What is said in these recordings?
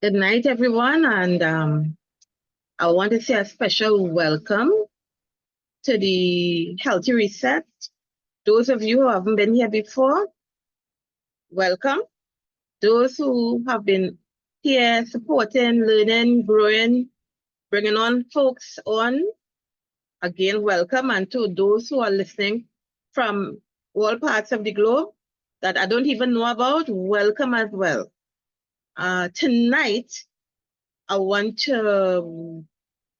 Good night, everyone, and I want to say a special welcome to the Healthy Reset. Those of you who haven't been here before, welcome. Those who have been here supporting, learning, growing, bringing on folks on, again, welcome. And to those who are listening from all parts of the globe that I don't even know about, welcome as well. Tonight, I want to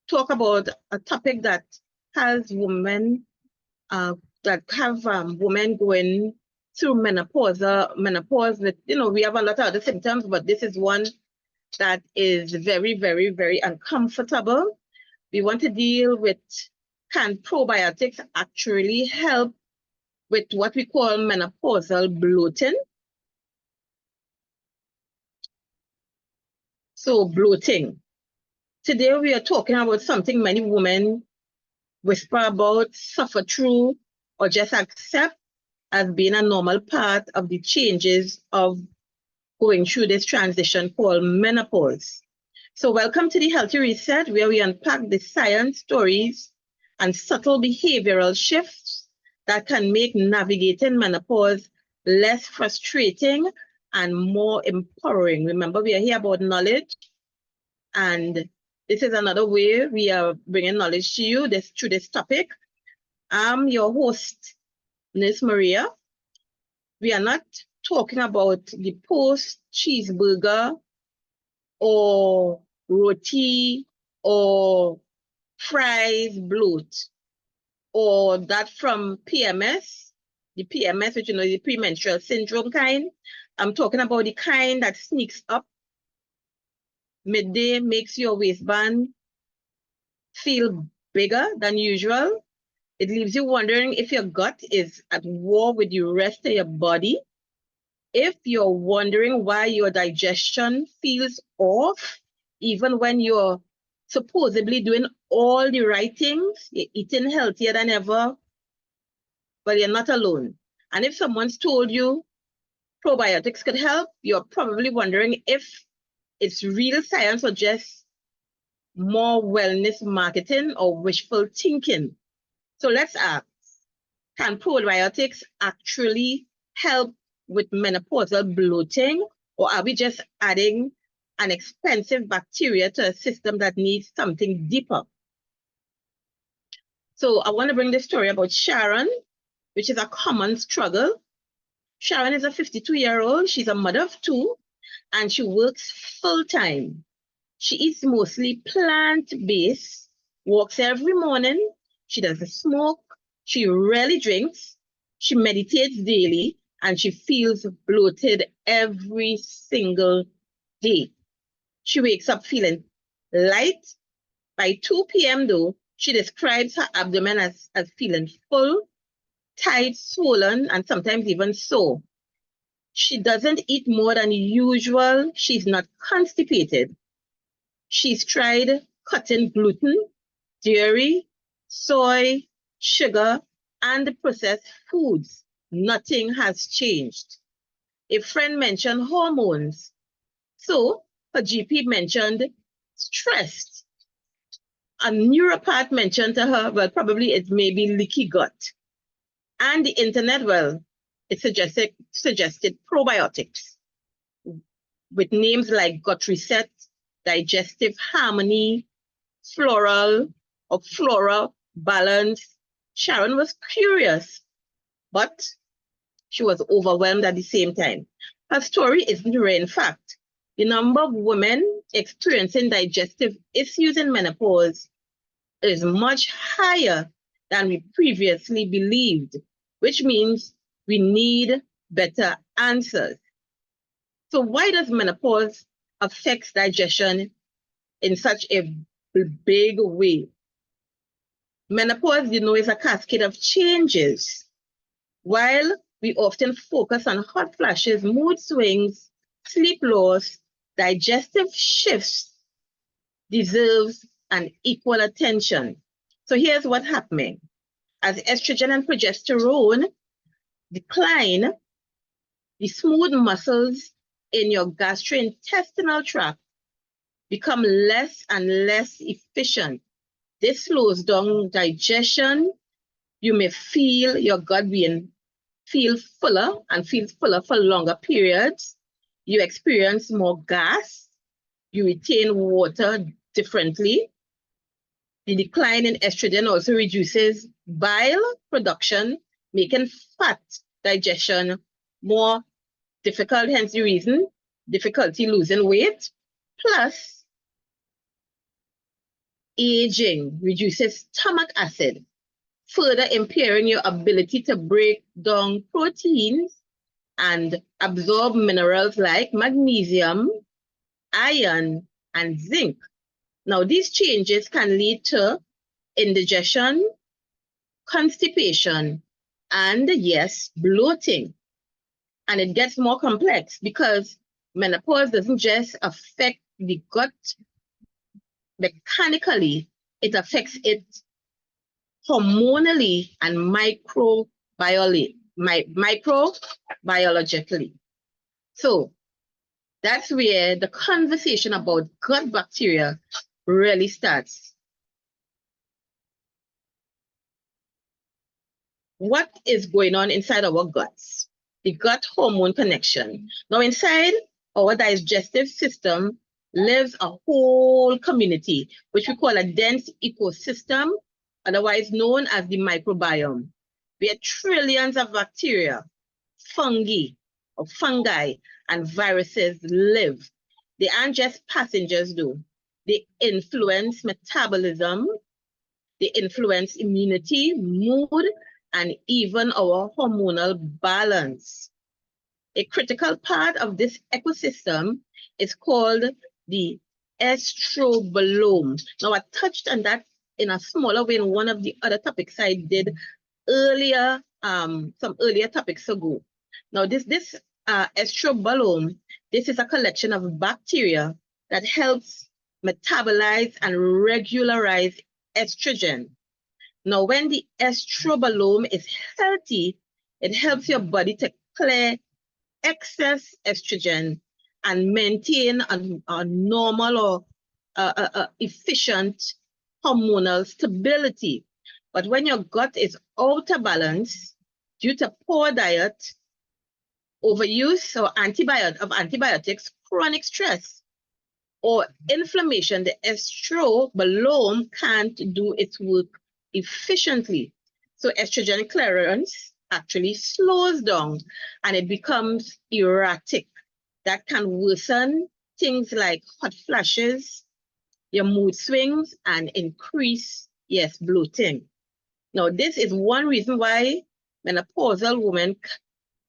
talk about a topic that has women women going through menopause. With, we have a lot of other symptoms, but this is one that is very, very, very uncomfortable. We want to deal with, can probiotics actually help with what we call menopausal bloating? So bloating. Today we are talking about something many women whisper about, suffer through, or just accept as being a normal part of the changes of going through this transition called menopause. So welcome to the Healthy Reset, where we unpack the science, stories, and subtle behavioral shifts that can make navigating menopause less frustrating and more empowering. Remember, we are here about knowledge, and this is another way we are bringing knowledge to you through this topic. I'm your host, Nurse Maria. We are not talking about the post-cheeseburger or roti or fries bloat, or that from PMS, the PMS, which the premenstrual syndrome kind. I'm talking about the kind that sneaks up midday, makes your waistband feel bigger than usual. It leaves you wondering if your gut is at war with the rest of your body. If you're wondering why your digestion feels off, even when you're supposedly doing all the right things, you're eating healthier than ever, well, you're not alone. And if someone's told you probiotics could help, you're probably wondering if it's real science or just more wellness marketing or wishful thinking. So let's ask, can probiotics actually help with menopausal bloating, or are we just adding an expensive bacteria to a system that needs something deeper? So I want to bring this story about Sharon, which is a common struggle. Sharon is a 52-year-old. She's a mother of two, and she works full-time. She eats mostly plant-based, walks every morning. She doesn't smoke. She rarely drinks. She meditates daily, and she feels bloated every single day. She wakes up feeling light. By 2 p.m. though, she describes her abdomen as feeling full, tight, swollen, and sometimes even sore. She doesn't eat more than usual. She's not constipated. She's tried cutting gluten, dairy, soy, sugar, and processed foods. Nothing has changed. A friend mentioned hormones. So her GP mentioned stress. A neuropath mentioned to her, well, probably it may be leaky gut. And the internet, well, it suggested probiotics with names like gut reset, digestive harmony, floral or flora balance. Sharon was curious, but she was overwhelmed at the same time. Her story isn't rare. In fact, the number of women experiencing digestive issues in menopause is much higher than we previously believed, which means we need better answers. So why does menopause affect digestion in such a big way? Menopause, is a cascade of changes. While we often focus on hot flashes, mood swings, sleep loss, digestive shifts deserves an equal attention. So here's what's happening. As estrogen and progesterone decline, the smooth muscles in your gastrointestinal tract become less and less efficient. This slows down digestion. You may feel your gut feel fuller and feels fuller for longer periods. You experience more gas. You retain water differently. The decline in estrogen also reduces bile production, making fat digestion more difficult, hence the reason, difficulty losing weight. Plus, aging reduces stomach acid, further impairing your ability to break down proteins and absorb minerals like magnesium, iron, and zinc. Now, these changes can lead to indigestion, constipation, and yes, bloating. And it gets more complex because menopause doesn't just affect the gut mechanically, it affects it hormonally and microbiologically. So that's where the conversation about gut bacteria really starts. What is going on inside our guts? The gut hormone connection. Now, inside our digestive system lives a whole community, which we call a dense ecosystem, otherwise known as the microbiome, where trillions of bacteria, fungi, and viruses live. They aren't just passengers, though. They influence metabolism, they influence immunity, mood, and even our hormonal balance. A critical part of this ecosystem is called the estrobolome. Now, I touched on that in a smaller way in one of the other topics I did earlier, some earlier topics ago. Now, this estrobolome, this is a collection of bacteria that helps metabolize and regularize estrogen. Now, when the estrobolome is healthy, it helps your body to clear excess estrogen and maintain a normal or efficient hormonal stability. But when your gut is out of balance due to poor diet, overuse or antibiotics, chronic stress, or inflammation, the estrobolome can't do its work efficiently. So estrogen clearance actually slows down and it becomes erratic. That can worsen things like hot flashes, your mood swings, and increase, yes, bloating. Now, this is one reason why menopausal women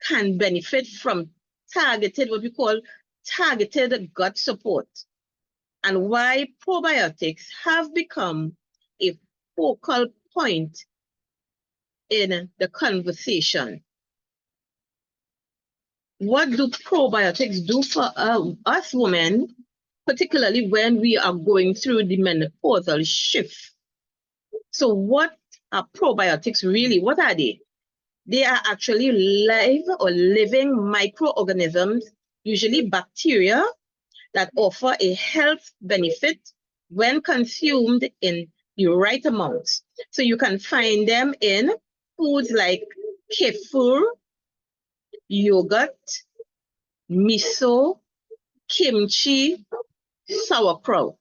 can benefit from targeted, what we call targeted gut support, and why probiotics have become a focal point in the conversation. What do probiotics do for us women, particularly when we are going through the menopausal shift? So what are probiotics really? What are they? They are actually live or living microorganisms, usually bacteria, that offer a health benefit when consumed in the right amounts. So you can find them in foods like kefir, yogurt, miso, kimchi, sauerkraut,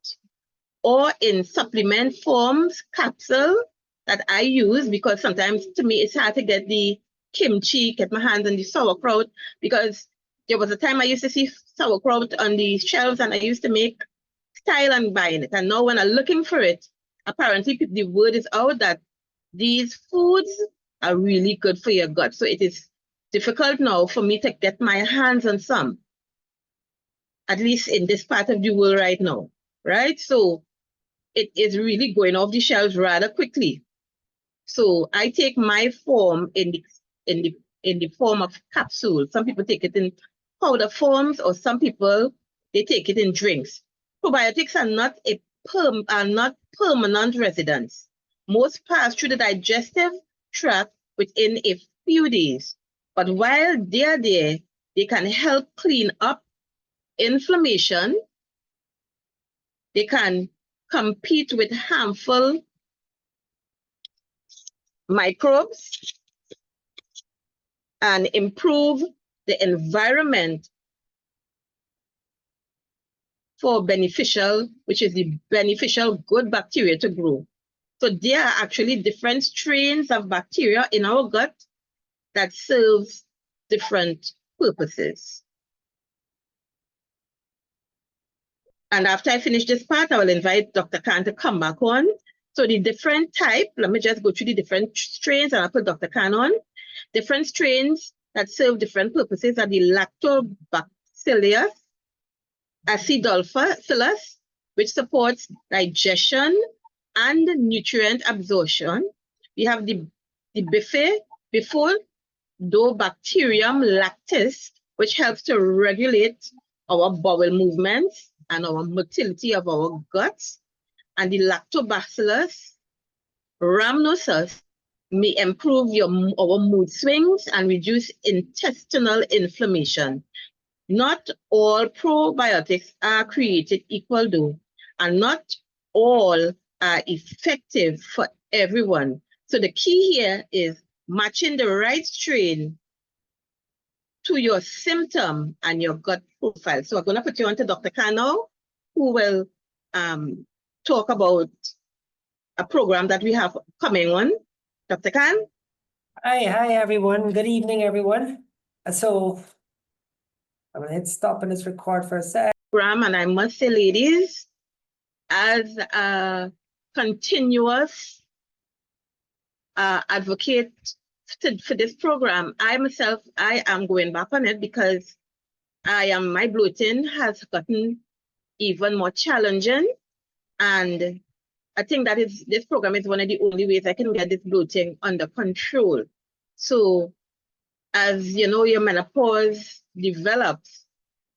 or in supplement forms, capsule that I use because sometimes to me it's hard to get the kimchi, get my hands on the sauerkraut, because there was a time I used to see sauerkraut on the shelves and I used to make style on buying it. And now when I'm looking for it, apparently the word is out that these foods are really good for your gut. So it is difficult now for me to get my hands on some, at least in this part of the world right now, right? So it is really going off the shelves rather quickly. So I take my form in the form of capsules. Some people take it in powder forms, or some people they take it in drinks. Probiotics are not permanent residents. Most pass through the digestive tract within a few days. But while they are there, they can help clean up inflammation, They can compete with harmful microbes and improve the environment for beneficial, which is the beneficial good bacteria to grow. So there are actually different strains of bacteria in our gut that serves different purposes. And after I finish this part, I will invite Dr. Khan to come back on. So the different type, let me just go through the different strains and I'll put Dr. Khan on. Different strains that serve different purposes are the Lactobacillus acidophilus, which supports digestion and nutrient absorption. We have the Bifidobacterium lactis, which helps to regulate our bowel movements and our motility of our guts. And the Lactobacillus rhamnosus may improve our mood swings and reduce intestinal inflammation. Not all probiotics are created equal though, and not all are effective for everyone. So the key here is matching the right strain to your symptom and your gut profile. So I'm going to put you on to Dr. Khan now, who will talk about a program that we have coming on. Dr. Khan? Hi everyone. Good evening, everyone. So I'm going to hit stop and just record for a sec. And I must say, ladies, as a continuous advocate for this program, I myself, I am going back on it because my bloating has gotten even more challenging. And I think that this program is one of the only ways I can get this bloating under control. So as you know, your menopause develops,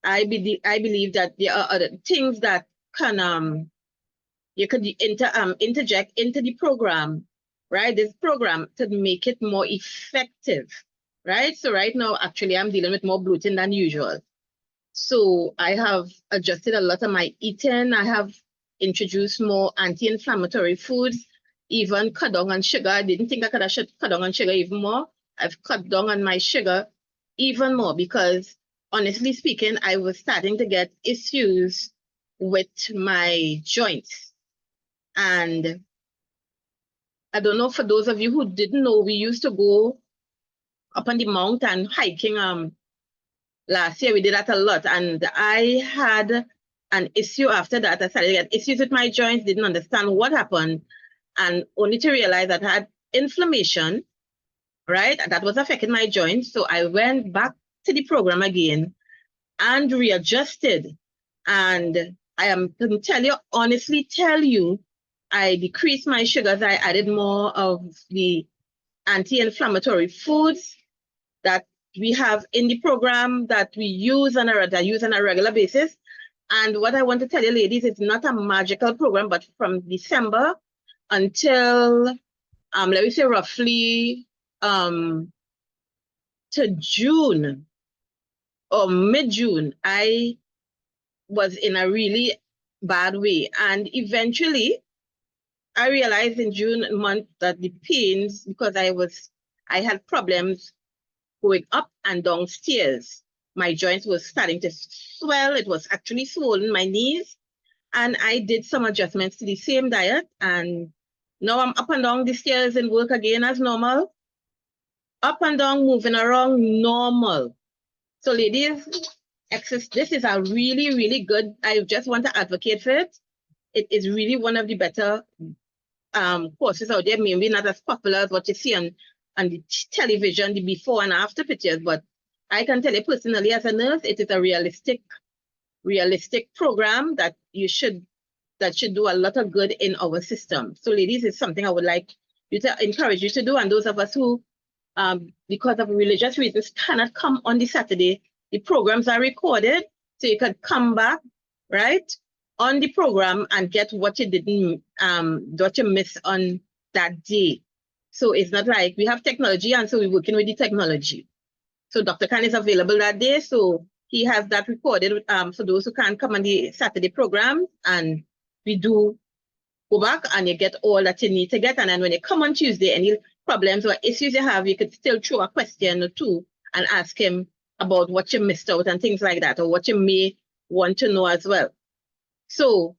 I believe that there are other things that can you could interject into the program, right? This program to make it more effective, right? So right now, actually, I'm dealing with more bloating than usual. So I have adjusted a lot of my eating. I have introduced more anti-inflammatory foods, even cut down on sugar. I didn't think I should cut down on sugar even more. I've cut down on my sugar even more because, honestly speaking, I was starting to get issues with my joints. And I don't know, for those of you who didn't know, we used to go up on the mountain hiking. Last year we did that a lot, and I had an issue after that. I started to get issues with my joints, didn't understand what happened, and only to realize that I had inflammation, right? That was affecting my joints. So I went back to the program again and readjusted. And I am to tell you, honestly tell you, I decreased my sugars. I added more of the anti-inflammatory foods that we have in the program that we use on a regular basis. And what I want to tell you, ladies, it's not a magical program, but from December until, let me say roughly to June or mid-June, I was in a really bad way. And eventually, I realized in June month that the pains, because I had problems going up and down stairs. My joints were starting to swell. It was actually swollen, my knees. And I did some adjustments to the same diet. And now I'm up and down the stairs and work again as normal. Up and down, moving around, normal. So ladies, this is a really, really good, I just want to advocate for it. It is really one of the better courses out there, maybe not as popular as what you see on the television, the before and after pictures, but I can tell you personally as a nurse, it is a realistic program that should do a lot of good in our system. So ladies, it's something I would like you to encourage you to do. And those of us who, because of religious reasons, cannot come on the Saturday, the programs are recorded, so you can come back, right, on the program and get what you didn't, what you missed on that day. So it's not like we have technology, and so we're working with the technology. So Dr. Khan is available that day, so he has that recorded for those who can't come on the Saturday program, and we do go back and you get all that you need to get. And then when you come on Tuesday, any problems or issues you have, you could still throw a question or two and ask him about what you missed out and things like that, or what you may want to know as well. So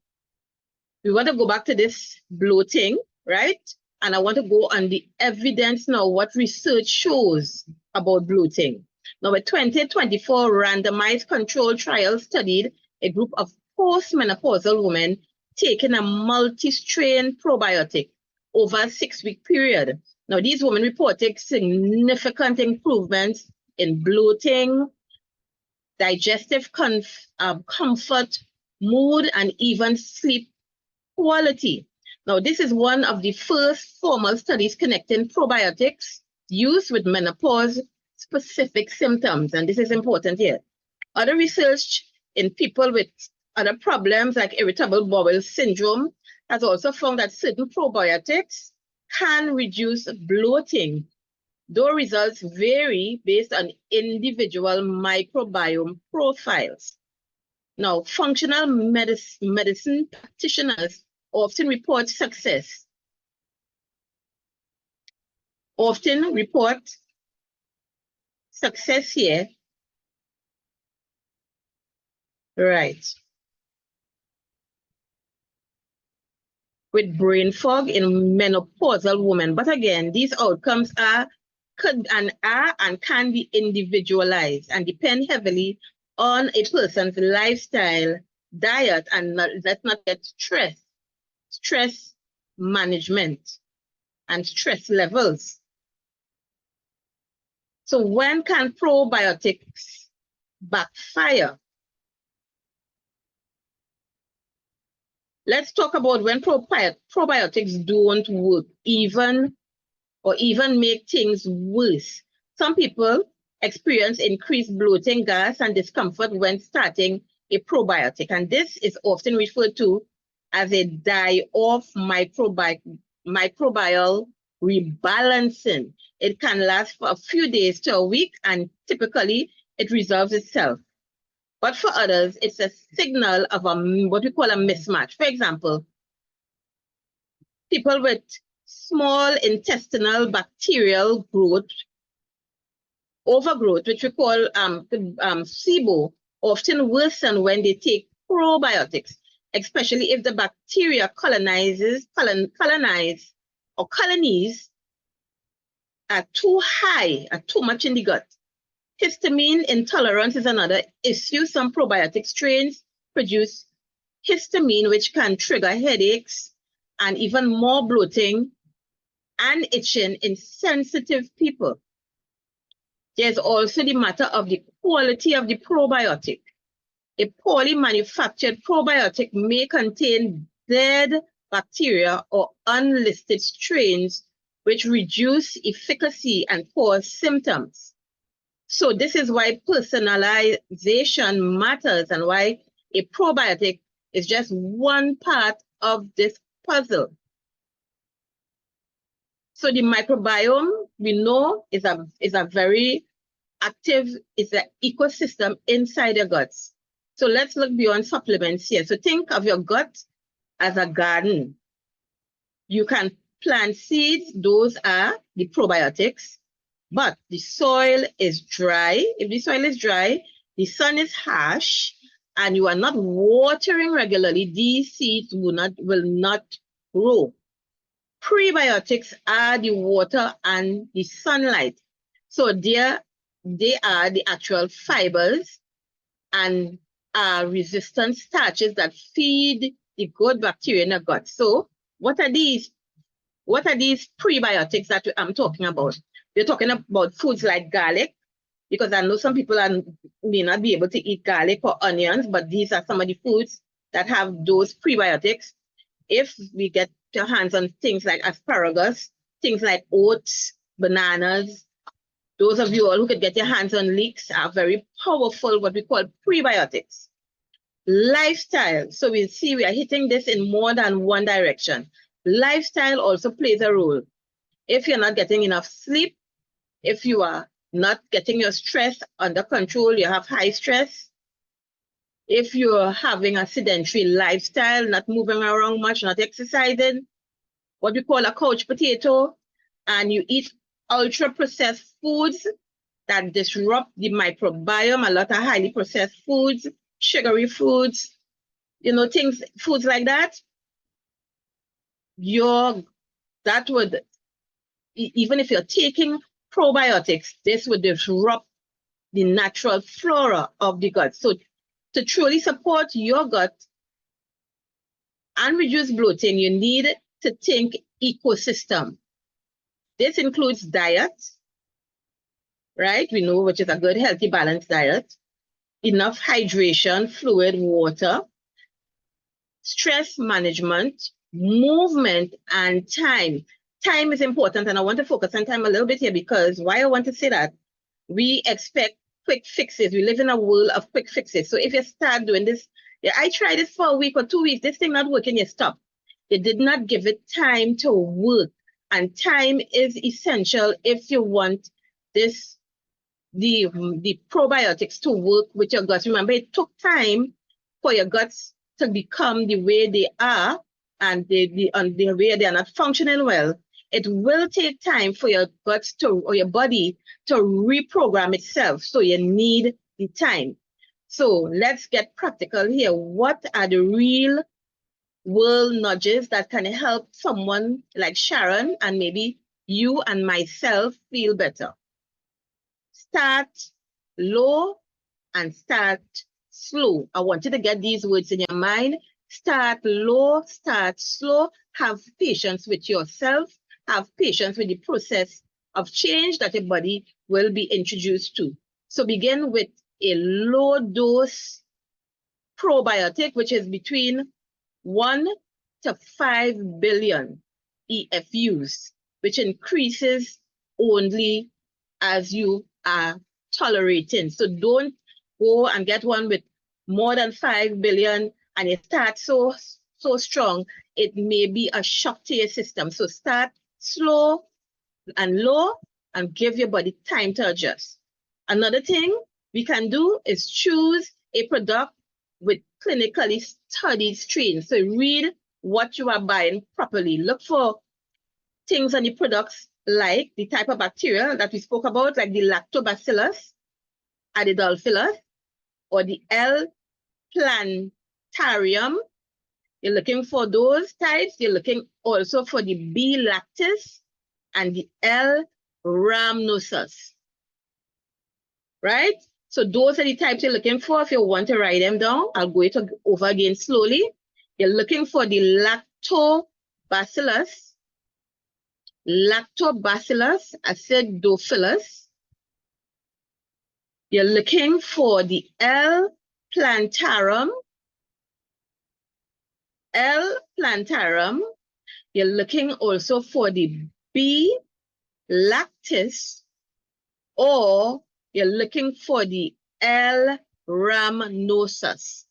we want to go back to this bloating, right? And I want to go on the evidence now, what research shows about bloating. Now, a 2024 randomized controlled trial studied a group of postmenopausal women taking a multi-strain probiotic over a 6-week period. Now, these women reported significant improvements in bloating, digestive comfort, mood, and even sleep quality. Now, this is one of the first formal studies connecting probiotics used with menopause-specific symptoms, and this is important here. Other research in people with other problems like irritable bowel syndrome has also found that certain probiotics can reduce bloating, though results vary based on individual microbiome profiles. Now, functional medicine practitioners often report success. Here. Right. With brain fog in menopausal women. But again, these outcomes could and can be individualized and depend heavily on a person's lifestyle, diet, and let's not get stress management and stress levels. So when can probiotics backfire? Let's talk about when probiotics don't work, even make things worse. Some people experience increased bloating, gas, and discomfort when starting a probiotic, and this is often referred to as a die-off microbial rebalancing. It can last for a few days to a week, and typically it resolves itself. But for others, it's a signal of what we call a mismatch. For example, people with small intestinal bacterial overgrowth, which we call SIBO, often worsen when they take probiotics, especially if the bacteria colonies are too high, are too much in the gut. Histamine intolerance is another issue. Some probiotic strains produce histamine, which can trigger headaches and even more bloating and itching in sensitive people. There's also the matter of the quality of the probiotic. A poorly manufactured probiotic may contain dead bacteria or unlisted strains, which reduce efficacy and cause symptoms. So this is why personalization matters and why a probiotic is just one part of this puzzle. So the microbiome, we know, is a very active, it's an ecosystem inside your guts. So let's look beyond supplements here. So think of your gut as a garden. You can plant seeds, those are the probiotics, but the soil is dry. If the soil is dry, the sun is harsh, and you are not watering regularly, these seeds will not grow. Prebiotics are the water and the sunlight. So they are the actual fibers and resistant starches that feed the good bacteria in the gut. So what are these prebiotics that I'm talking about? We're talking about foods like garlic, because I know some people may not be able to eat garlic or onions, but these are some of the foods that have those prebiotics. If we get your hands on things like asparagus, things like oats, bananas, those of you all who could get your hands on leeks are very powerful, what we call prebiotics. Lifestyle. So we'll see we are hitting this in more than one direction. Lifestyle also plays a role. If you're not getting enough sleep, if you are not getting your stress under control, you have high stress, If you're having a sedentary lifestyle, not moving around much, not exercising, what we call a couch potato, and you eat ultra-processed foods that disrupt the microbiome, a lot of highly processed foods, sugary foods, foods like that, that would, even if you're taking probiotics, this would disrupt the natural flora of the gut. So to truly support your gut and reduce bloating, you need to think ecosystem. This includes diet, right? We know which is a good, healthy, balanced diet, enough hydration, fluid, water, stress management, movement, and time. Time is important, and I want to focus on time a little bit here because why I want to say that, we expect quick fixes. We live in a world of quick fixes. So if you start doing this, yeah, I tried this for a week or 2 weeks, this thing not working, you stop. They did not give it time to work. And time is essential if you want the probiotics to work with your guts. Remember, it took time for your guts to become the way they are, and the way they are not functioning well. It will take time for your guts or your body to reprogram itself. So you need the time. So let's get practical here. What are the real world nudges that can help someone like Sharon and maybe you and myself feel better? Start low and start slow. I want you to get these words in your mind. Start low, start slow, have patience with yourself, have patience with the process of change that your body will be introduced to. So begin with a low dose probiotic, which is between 1 to 5 billion EFUs, which increases only as you are tolerating. So don't go and get one with more than 5 billion and it starts so strong, it may be a shock to your system. So start slow and low and give your body time to adjust. Another thing we can do is choose a product with clinically studied strains. So read what you are buying properly. Look for things on the products like the type of bacteria that we spoke about, like the lactobacillus acidophilus or the L. plantarum. You're looking for those types. You're looking also for the B. lactis and the L. rhamnosus, right? So those are the types you're looking for. If you want to write them down, I'll go over again slowly. You're looking for the lactobacillus acidophilus. You're looking for the L. plantarum. You're looking also for the B. lactis, or you're looking for the L. rhamnosus.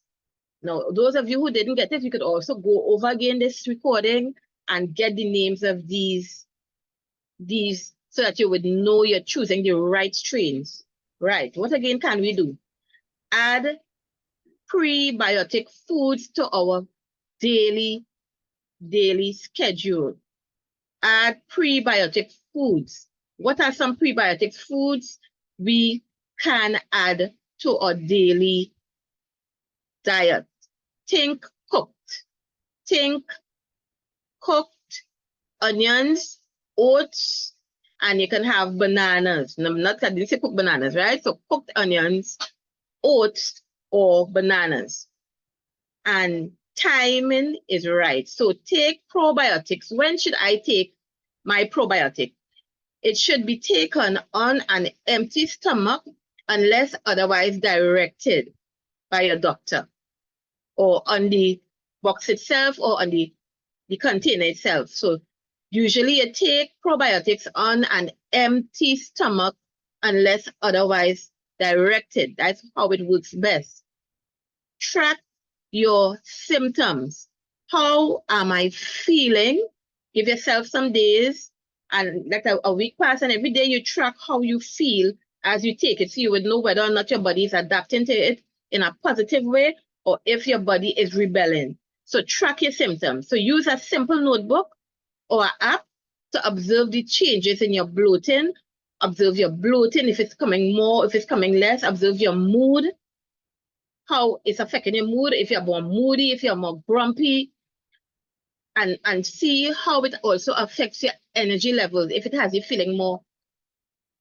Now, those of you who didn't get it, you could also go over again this recording and get the names of these so that you would know you're choosing the right strains. Right, what again can we do? Add prebiotic foods to our daily schedule. Add prebiotic foods. What are some prebiotic foods we can add to our daily diet? Think cooked. Think cooked onions, oats, and you can have bananas. No, I didn't say cooked bananas, right? So cooked onions, oats, or bananas. And timing is right. So take probiotics. When should I take my probiotic? It should be taken on an empty stomach unless otherwise directed by your doctor, or on the box itself or on the container itself. So usually you take probiotics on an empty stomach unless otherwise directed. That's how it works best. Track your symptoms. How am I feeling? Give yourself some days and let a week pass, and every day you track how you feel as you take it, so you would know whether or not your body is adapting to it in a positive way or if your body is rebelling. So track your symptoms. So use a simple notebook or an app to observe the changes in your bloating. Observe your bloating, if it's coming more, if it's coming less. Observe your mood, how it's affecting your mood, if you're more moody, if you're more grumpy, and see how it also affects your energy levels. If it has you feeling more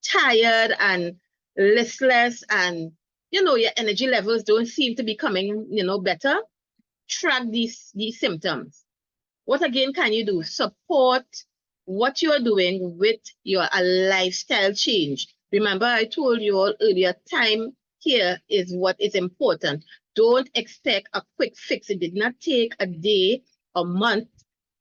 tired and listless, and your energy levels don't seem to be coming better, track these symptoms. What again can you do? Support what you're doing with your lifestyle change. Remember, I told you all earlier, time here is what is important. Don't expect a quick fix. It did not take a day or month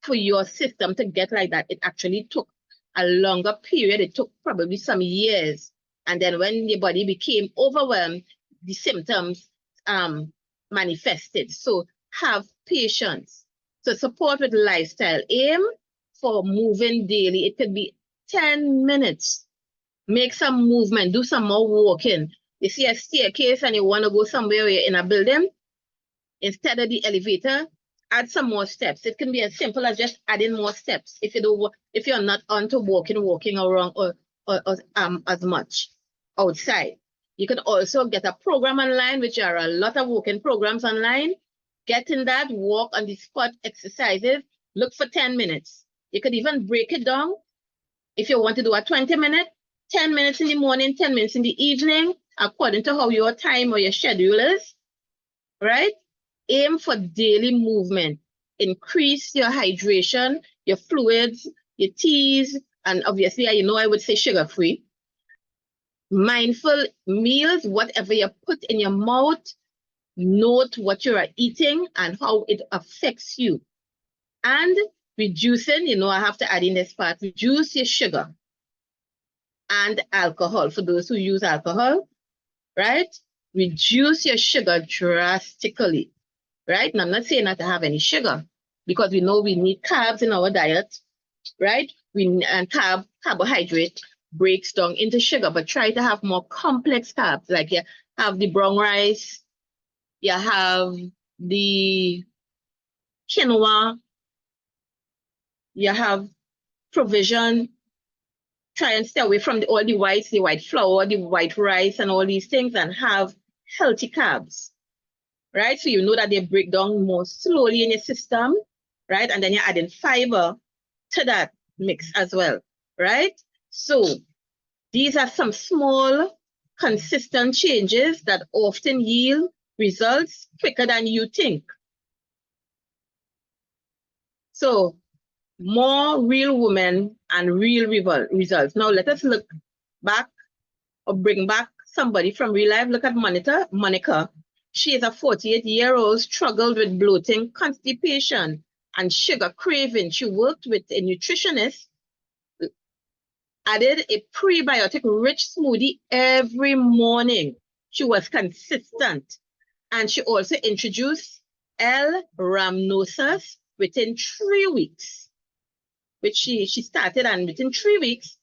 for your system to get like that. It actually took a longer period. It took probably some years. And then when your body became overwhelmed, the symptoms manifested. So have patience. So support with lifestyle. Aim for moving daily. It could be 10 minutes. Make some movement. Do some more walking. You see a staircase and you want to go somewhere where you're in a building, instead of the elevator, add some more steps. It can be as simple as just adding more steps if you're not onto walking around or as much outside. You can also get a program online, which are a lot of walking programs online. Get in that, walk on the spot exercises, look for 10 minutes. You could even break it down. If you want to do a 20-minute, 10 minutes in the morning, 10 minutes in the evening, according to how your time or your schedule is, right? Aim for daily movement. Increase your hydration, your fluids, your teas, and obviously, I would say sugar-free. Mindful meals, whatever you put in your mouth, note what you are eating and how it affects you. And reducing, I have to add in this part, reduce your sugar and alcohol. For those who use alcohol, right? Reduce your sugar drastically, right? And I'm not saying not to have any sugar, because we know we need carbs in our diet, right? And carbohydrate breaks down into sugar, but try to have more complex carbs. Like you have the brown rice, you have the quinoa, you have provision. Try and stay away from all the whites, the white flour, the white rice, and all these things, and have healthy carbs, right? So you know that they break down more slowly in your system, right? And then you're adding fiber to that mix as well, right? So these are some small, consistent changes that often yield results quicker than you think. So more real women and real results. Now let us look back or bring back somebody from real life. Look at Monica. She is a 48-year-old, struggled with bloating, constipation, and sugar craving. She worked with a nutritionist, added a prebiotic-rich smoothie every morning. She was consistent. And she also introduced L-rhamnosus within 3 weeks, which she started, and within 3 weeks,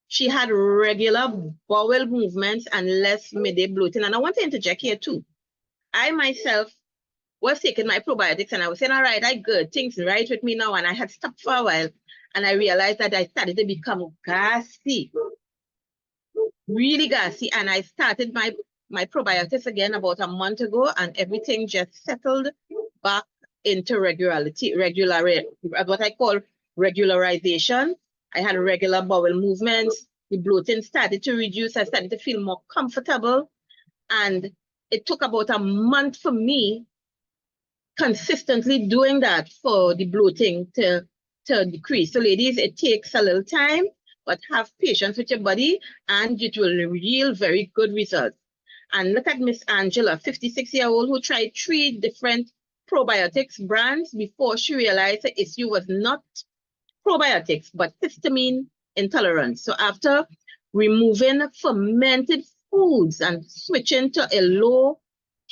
she had regular bowel movements and less midday bloating. And I want to interject here too. I myself was taking my probiotics and I was saying, all right, I good, things right with me now. And I had stopped for a while and I realized that I started to become gassy, really gassy. And I started my probiotics again about a month ago, and everything just settled back into what I call regularization. I had regular bowel movements. The bloating started to reduce. I started to feel more comfortable. And it took about a month for me consistently doing that for the bloating to decrease. So ladies, it takes a little time, but have patience with your body and it will yield very good results. And look at Miss Angela, 56-year-old, who tried 3 different probiotics brands before she realized the issue was not probiotics, but histamine intolerance. So after removing fermented foods and switching to a low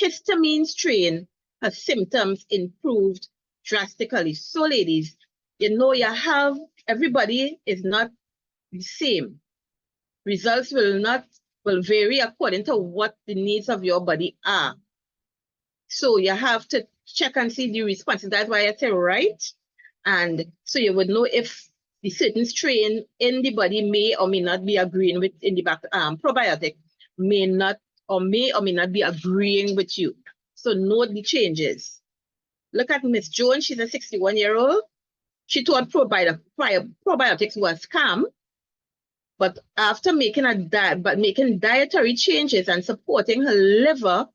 histamine strain, her symptoms improved drastically. So ladies, everybody is not the same. Results will vary according to what the needs of your body are. So you have to check and see the responses. That's why I say right. And so you would know if the certain strain in the body may or may not be agreeing with in the back probiotic may or may not be agreeing with you. So note the changes. Look at Miss Jones. She's a 61-year-old. She thought probiotics was scam, but after making dietary changes and supporting her liver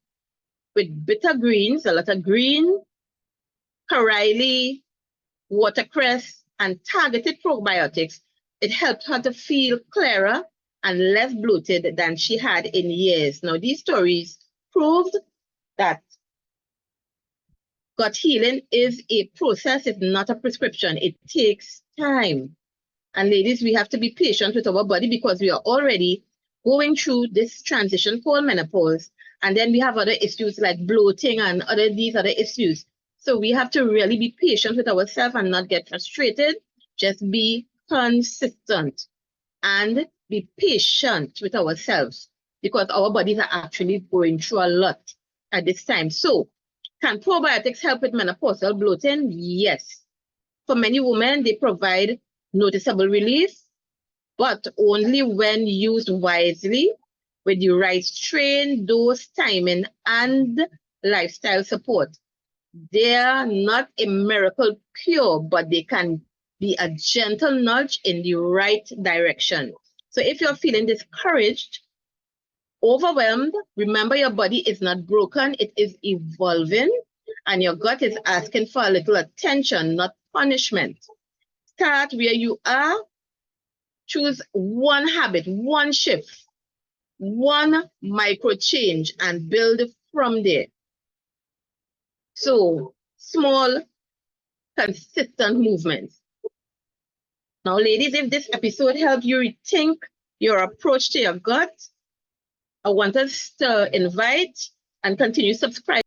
with bitter greens, a lot of green, Carili, watercress, and targeted probiotics, it helped her to feel clearer and less bloated than she had in years. Now, these stories proved that gut healing is a process, it's not a prescription. It takes time. And ladies, we have to be patient with our body because we are already going through this transition called menopause. And then we have other issues like bloating and these other issues. So we have to really be patient with ourselves and not get frustrated. Just be consistent and be patient with ourselves because our bodies are actually going through a lot at this time. So can probiotics help with menopausal bloating? Yes. For many women, they provide noticeable relief, but only when used wisely with the right strain, dose, timing, and lifestyle support. They are not a miracle cure, but they can be a gentle nudge in the right direction. So if you're feeling discouraged, overwhelmed, remember your body is not broken, it is evolving, and your gut is asking for a little attention, not punishment. Start where you are, choose one habit, one shift, one micro change, and build from there. So small, consistent movements. Now, ladies, if this episode helped you rethink your approach to your gut, I want us to invite and continue subscribing